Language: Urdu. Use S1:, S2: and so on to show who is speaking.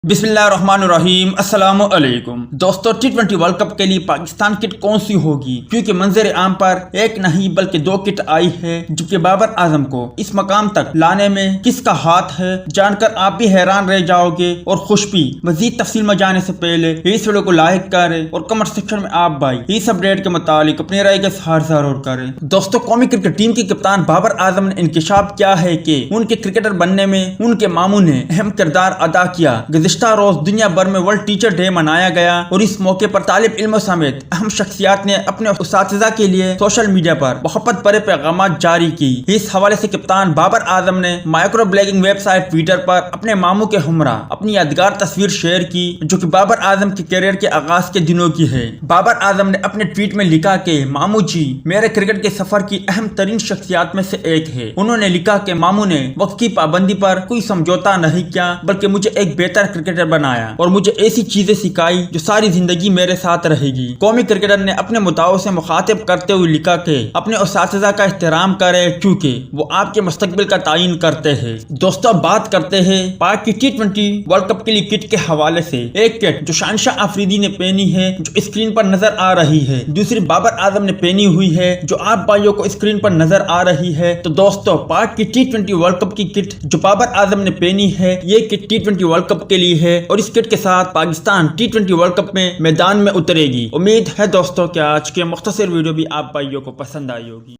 S1: بسم اللہ الرحمن الرحیم۔ السلام علیکم دوستو، ٹی20 ورلڈ کپ کے لیے پاکستان کٹ کون سی ہوگی؟ کیونکہ منظر عام پر ایک نہیں بلکہ دو کٹ آئی ہے، جبکہ بابر اعظم کو اس مقام تک لانے میں کس کا ہاتھ ہے جان کر آپ بھی حیران رہ جاؤ گے اور خوش بھی۔ مزید تفصیل میں جانے سے پہلے اس ویڈیو کو لائک کریں اور کمنٹ سیکشن میں آپ بھائی اس اپڈیٹ کے متعلق اپنی رائے کا اظہار ضرور کریں۔ دوستو، قومی کرکٹ ٹیم کی کپتان بابر اعظم نے انکشاف کیا ہے کہ ان کے کرکٹر بننے میں ان کے ماموں نے اہم کردار ادا کیا۔ گزشتہ روز دنیا بھر میں ورلڈ ٹیچر ڈے منایا گیا اور اس موقع پر طالب علموں سمیت اہم شخصیات نے اپنے اساتذہ کے لیے سوشل میڈیا پر محبت بھرے پیغامات جاری کی۔ اس حوالے سے کپتان بابر اعظم نے micro blogging website Twitter پر اپنے ماموں کے ہمراہ اپنی یادگار تصویر شیئر کی، جو کہ بابر اعظم کے کیریئر کے آغاز کے دنوں کی ہے۔ بابر اعظم نے اپنے ٹویٹ میں لکھا کہ ماموں جی میرے کرکٹ کے سفر کی اہم ترین شخصیات میں سے ایک ہے۔ انہوں نے لکھا کہ ماموں نے وقت کی پابندی پر کوئی سمجھوتا نہیں کیا، بلکہ مجھے ایک بہتر کرکٹر بنایا اور مجھے ایسی چیزیں سکھائی جو ساری زندگی میرے ساتھ رہے گی۔ قومی کرکٹر نے اپنے مداحوں سے مخاطب کرتے ہوئے لکھا کہ اپنے اساتذہ کا احترام کریں کیونکہ وہ آپ کے مستقبل کا تعین کرتے ہیں۔ دوستو، بات کرتے ہیں پاک کی ٹی20 ورلڈ کپ کے لیے کٹ کے حوالے سے۔ ایک کٹ جو شہنشاہ آفریدی نے پہنی ہے جو اسکرین پر نظر آ رہی ہے، دوسری بابر اعظم نے پہنی ہوئی ہے جو آپ بھائیوں کو اسکرین پر نظر آ رہی ہے۔ تو دوستو، پاک کی ٹی20 ورلڈ کپ کی کٹ جو بابر اعظم نے پہنی ہے، یہ کٹ ٹی20 ورلڈ کپ کے لیے ہے اور اس کٹ کے ساتھ پاکستان ٹی20 ورلڈ کپ میں میدان میں اترے گی۔ امید ہے دوستو کہ آج کے مختصر ویڈیو بھی آپ بھائیوں کو پسند آئی ہوگی۔